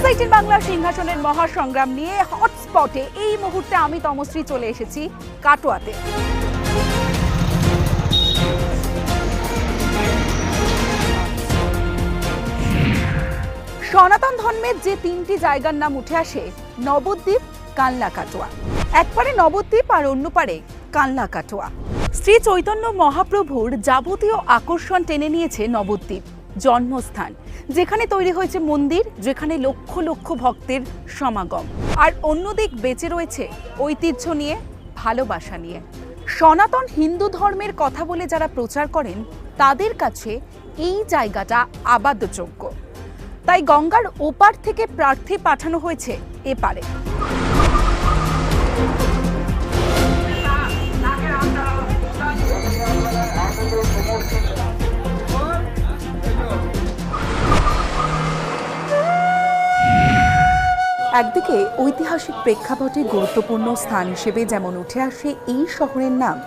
News 18 Bangla সিংহাসনের মহাসংগ্রাম নিয়ে হটস্পটে এই মুহূর্তে আমি তমশ্রী চলে এসেছি কাটোয়াতে। সনাতন ধর্মের যে তিনটি জায়গার নাম উঠে আসে, নবদ্বীপ, কালনা, কাটোয়া। এক পারে নবদ্বীপ আর অন্য পারে কালনা কাটোয়া। শ্রী চৈতন্য মহাপ্রভুর যাবতীয় আকর্ষণ টেনে নিয়েছে নবদ্বীপ, জন্মস্থান, যেখানে তৈরি হয়েছে মন্দির, যেখানে লক্ষ লক্ষ ভক্তের সমাগম। আর অন্যদিক বেঁচে রয়েছে ঐতিহ্য নিয়ে, ভালোবাসা নিয়ে। সনাতন হিন্দু ধর্মের কথা বলে যারা প্রচার করেন, তাদের কাছে এই জায়গাটা আবাদযোগ্য। তাই গঙ্গার ওপার থেকে প্রার্থী পাঠানো হয়েছে এপারে। একদিকে ঐতিহাসিক প্রেক্ষাপটে গুরুত্বপূর্ণ স্থান হিসেবে যেমন উঠে আসে এই শহরের নাম,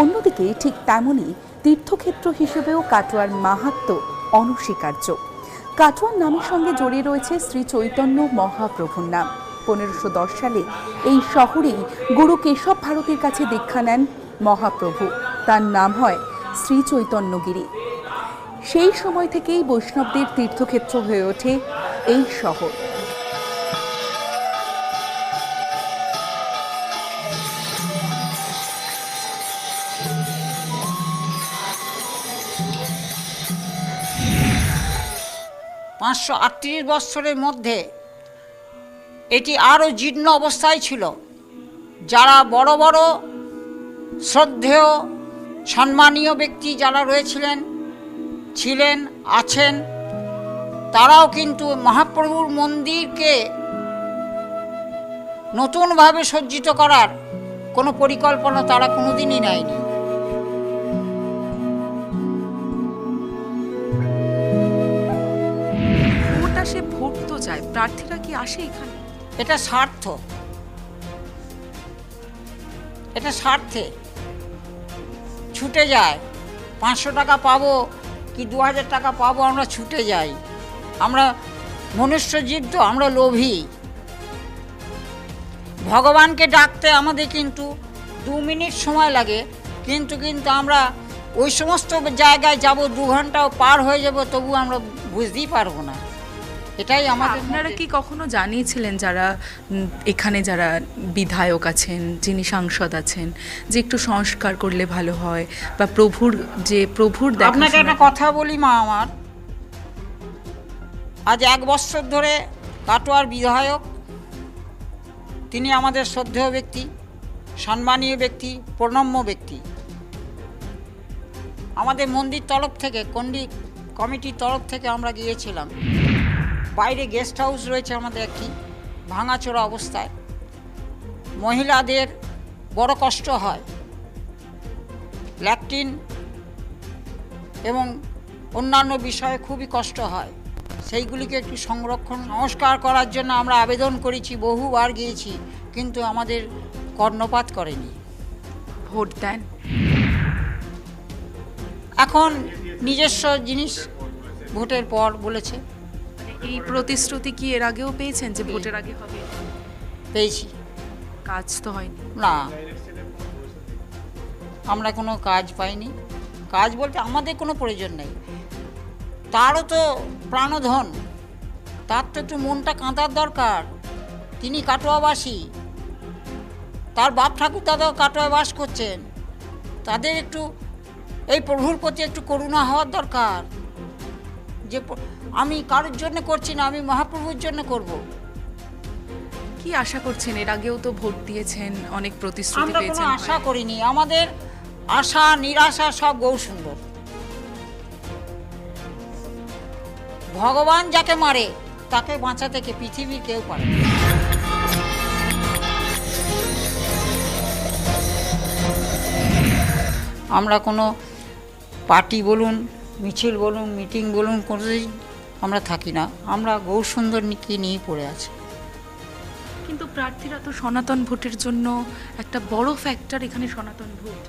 অন্যদিকে ঠিক তেমনই তীর্থক্ষেত্র হিসেবেও কাটোয়ার মাহাত্ম্য অনস্বীকার্য। কাটোয়ার নামের সঙ্গে জড়িয়ে রয়েছে শ্রী চৈতন্য মহাপ্রভুর নাম। 1510 সালে এই শহরেই গুরু কেশব ভারতীর কাছে দীক্ষা নেন মহাপ্রভু। তার নাম হয় শ্রী চৈতন্যগিরি। সেই সময় থেকেই বৈষ্ণবদের তীর্থক্ষেত্র হয়ে ওঠে এই শহর। পাঁচশো 38 বৎসরের মধ্যে এটি আরও জীর্ণ অবস্থায় ছিল। যারা বড় বড় শ্রদ্ধেয় সম্মানীয় ব্যক্তি যারা ছিলেন আছেন, তারাও কিন্তু মহাপ্রভুর মন্দিরকে নতুনভাবে সজ্জিত করার কোনো পরিকল্পনা তারা কোনোদিনই নেয়নি। সে ভোট তো যায়, প্রার্থীরা কি আসে এখানে? এটা স্বার্থে ছুটে যায়। 500 টাকা পাবো কি 2000 টাকা পাবো, আমরা ছুটে যাই। আমরা মনুষ্যজীব তো, আমরা লোভী। ভগবানকে ডাকতে আমাদের কিন্তু 2 মিনিট সময় লাগে, কিন্তু আমরা ওই সমস্ত জায়গায় যাব, 2 ঘন্টাও পার হয়ে যাব, তবু আমরা বুঝতেই পারবো না। এটাই আমাদের। আপনারা কি কখনো জানিয়েছিলেন যারা এখানে যারা বিধায়ক আছেন, যিনি সাংসদ আছেন, যে একটু সংস্কার করলে ভালো হয়, বা প্রভুর আপনাকে একটা কথা বলি মা, আমার আজ 1 বছর ধরে কাটোয়ার বিধায়ক, তিনি আমাদের শ্রদ্ধেয় ব্যক্তি, সম্মানীয় ব্যক্তি, প্রণম্য ব্যক্তি। আমাদের মন্দির তরফ থেকে, কন্ডি কমিটির তরফ থেকে আমরা গিয়েছিলাম। বাইরে গেস্ট হাউস রয়েছে আমাদের একটি, ভাঙাচোরা অবস্থায়। মহিলাদের বড় কষ্ট হয়, ল্যাট্রিন এবং অন্যান্য বিষয়ে খুবই কষ্ট হয়। সেইগুলিকে একটু সংস্কার করার জন্য আমরা আবেদন করেছি, বহুবার গিয়েছি, কিন্তু আমাদের কর্ণপাত করেনি। ভোট দেন এখন নিজস্ব জিনিস ভোটের পর বলেছে। এই প্রতিশ্রুতি কি এর আগেও পেয়েছেন যে ভোটের আগে হবে? পেয়েছি, কাজ তো হয়নি। না, আমরা কোনো কাজ পাইনি। কাজ বলতে আমাদের কোনো প্রয়োজন নেই। তারও তো প্রাণধন, তার তো একটু মনটা কাঁদার দরকার। তিনি কাটোয়াবাসী, তার বাপ ঠাকুর দাদাও কাটোয়ায় বাস করছেন। তাদের একটু এই প্রভুর প্রতি একটু করুণা হওয়ার দরকার, যে আমি কারোর জন্য করছি না, আমি মহাপ্রভুর জন্য করব। কি আশা করছেন? এর আগেও তো ভোট দিয়েছেন, অনেক প্রতিশ্রুতি আমরা পেয়েছেন। কোনো আশা করিনি, আমাদের আশা নিরাশা সব গৌরসুন্দর। ভগবান যাকে মারে তাকে বাঁচাতে কে পৃথিবীর কেউ পারে না। আমরা কোনো পার্টি বলুন, মিছিল বলুন, মিটিং বলুন, কোনোদিন আমরা থাকি না। আমরা গৌরসুন্দরকে নিয়েই পড়ে আছি। কিন্তু প্রার্থীরা তো সনাতন ভোটের জন্য একটা বড় ফ্যাক্টর এখানে সনাতন ভোট।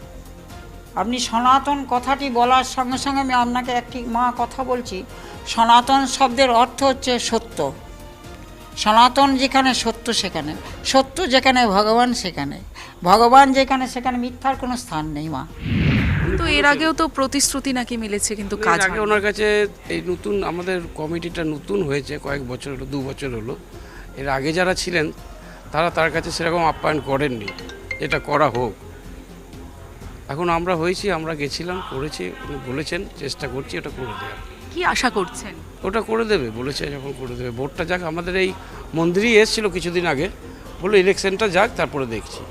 আপনি সনাতন কথাটি বলার সঙ্গে সঙ্গে আমি আপনাকে একটি কথা বলছি। সনাতন শব্দের অর্থ হচ্ছে সত্য। সনাতন যেখানে সত্য সেখানে, সত্য যেখানে ভগবান সেখানে, ভগবান যেখানে সেখানে মিথ্যার কোনো স্থান নেই মা। তো এর আগেও তো প্রতিশ্রুতি নাকি মিলেছে, কিন্তু কাজ এর আগে ওনার কাছে এই নতুন আমাদের কমিটিটা নতুন হয়েছে, কয়েক বছর হলো, 2 বছর হলো। এর আগে যারা ছিলেন তারা তার কাছে সেরকম আপ্যায়ন করেননি, এটা করা হোক। এখন আমরা হয়েছি, আমরা গেছিলাম, করেছি, উনি বলেছেন চেষ্টা করছি ওটা করে দেওয়ার। কি আশা করছেন? ওটা করে দেবে বলেছে, যখন করে দেবে। ভোটটা যাক, আমাদের এই মন্দিরেই এসেছিলো কিছুদিন আগে, বলে ইলেকশনটা যাক তারপরে দেখছি।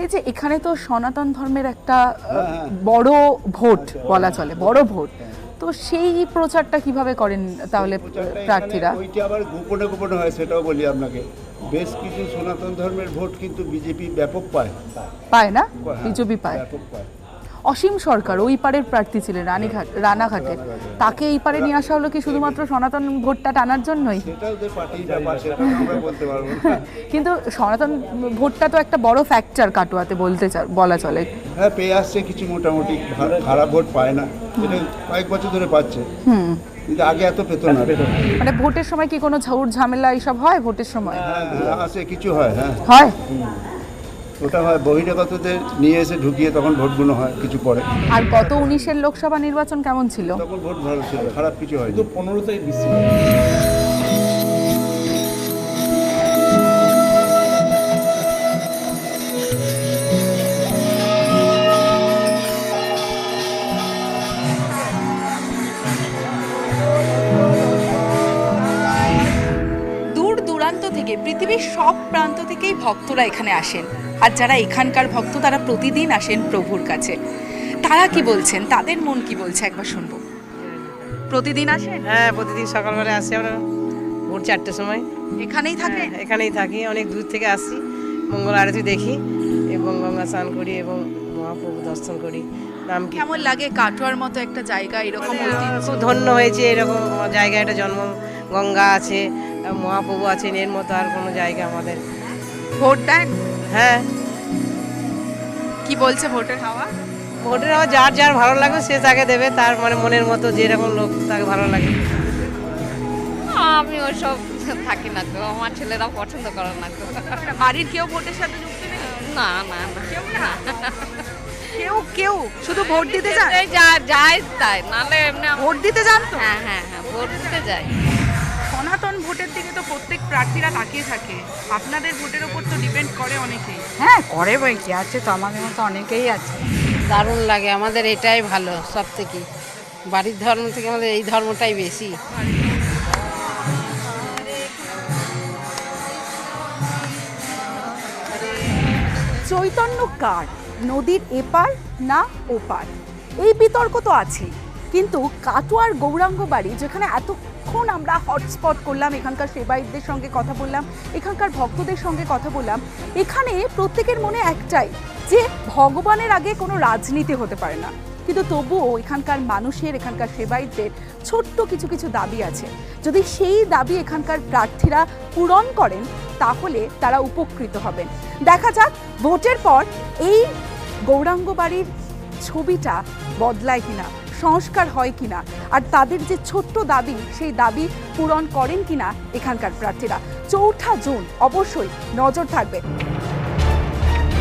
এই যে এখানে তো সনাতন ধর্মের একটা বড় ভোট বলা চলে, বড় ভোট, তো সেই প্রচারটা কিভাবে করেন তাহলে প্রার্থীরা? ওইটা আবার গোপনে গোপনে হয়, সেটাও বলি আপনাকে। বেশ কিছু সনাতন ধর্মের ভোট কিন্তু বিজেপি ব্যাপক পায়। পায় না? হ্যাঁ, বিজেপি পায়। ব্যাপক পায়। অসীম সরকার ওই পারের প্রার্থী ছিলেন, রানাঘাটের, তাকে এই পারে নিয়ে আসা হলো কি শুধুমাত্র সনাতন ভোটটা টানার জন্যই? সেটা ওদের পার্টির ব্যাপার, সেটা আমরা বলতে পারবো না। কিন্তু সনাতন ভোটটা তো একটা বড় ফ্যাক্টর কাটোয়াতে বলা চলে। হ্যাঁ, পেয়ে আসছে কিছু, মোটামুটি খারাপ ভোট পায় না, এটা কয়েক বছর ধরে পাচ্ছে। কিন্তু আগে এত পেত না। মানে ভোটের সময় কি কোনো ঝাউর ঝামেলা এইসব হয় ভোটের সময়? হ্যাঁ, আছে কিছু হয়। হ্যাঁ হয়, ওটা হয়, বহিরাগতদের নিয়ে এসে ঢুকিয়ে তখন ভোটগুলো হয় কিছু পরে। আর গত 19-এর লোকসভা নির্বাচন কেমন ছিল? তখন ভোট ভালো ছিল, খারাপ কিছু হয়। 15টাই বেশি। দূর দূরান্ত থেকে, পৃথিবীর সব প্রান্ত থেকেই ভক্তরা এখানে আসেন, আর যারা এখানকার ভক্ত তারা প্রতিদিন আসেন প্রভুর কাছে। তারা কি বলছেন, তাদের মন কি বলছে একবার শুনবো। প্রতিদিন আসেন? হ্যাঁ, প্রতিদিন সকালবেলা আসি আমরা, ভোর 4টের সময়। এখানেই থাকে? হ্যাঁ, এখানেই থাকি, অনেক দূর থেকে আসি, মঙ্গল আরতি দেখি এবং গঙ্গা স্নান করি এবং মহাপ্রভু দর্শন করি। নাম কি? কেমন লাগে কাটোয়ার মতো একটা জায়গা এরকম ঐতিহ্য? খুব ধন্য হয়েছে, এরকম জায়গায় একটা জন্ম, গঙ্গা আছে, মহাপ্রভু আছেন, এর মতো আর কোনো জায়গা আমাদের। ভোট দেন? হ্যাঁ। কি বলছে ভোটের হাওয়া? ভোটের আবার যার যার ভালো লাগে সে তাকে দেবে, তার মানে মনের মতো যেরকম লোক তাকে ভালো লাগে। আমি ওসব থাকি না তো, আমার ছেলেরা পছন্দ করে না তো। বাড়ির কেউ ভোটের সাথে যুক্ত নেই? না না না, কেউ না? কেউ শুধু ভোট দিতে যান? যায় তাই, নাহলে এমনি ভোট দিতে যান তো? হ্যাঁ হ্যাঁ হ্যাঁ, ভোট দিতে যাই। সনাতন ভোটের দিকে তো প্রত্যেক প্রার্থীরা তাকিয়ে থাকে, আপনাদের ভোটের উপর তো ডিপেন্ড করে অনেকেই। হ্যাঁ করে, বই কি আছে তো, আমাদের মতো অনেকেই আছে। দারুণ লাগে, আমাদের এটাই ভালো সব থেকে, বাড়ির ধর্ম থেকে আমাদের এই ধর্মটাই বেশি। চৈতন্য কার, নদীর এপার না ওপার, এই বিতর্ক তো আছেই। কিন্তু কাটোয়ার গৌরাঙ্গ বাড়ি, যেখানে এতক্ষণ আমরা হটস্পট করলাম, এখানকার সেবায়িতদের সঙ্গে কথা বললাম, এখানকার ভক্তদের সঙ্গে কথা বললাম, এখানে প্রত্যেকের মনে একটাই, যে ভগবানের আগে কোনো রাজনীতি হতে পারে না। কিন্তু তবুও এখানকার মানুষের, এখানকার সেবায়িতদের ছোট্ট কিছু কিছু দাবি আছে। যদি সেই দাবি এখানকার প্রার্থীরা পূরণ করেন তাহলে তারা উপকৃত হবেন। দেখা যাক ভোটের পর এই গৌরাঙ্গ বাড়ির ছবিটা বদলায় কিনা, সংস্কার হয় কিনা, আর তাদের যে ছোট্ট দাবি সেই দাবি পূরণ করেন কিনা এখানকার প্রার্থীরা। 4 জুন অবশ্যই নজর থাকবে।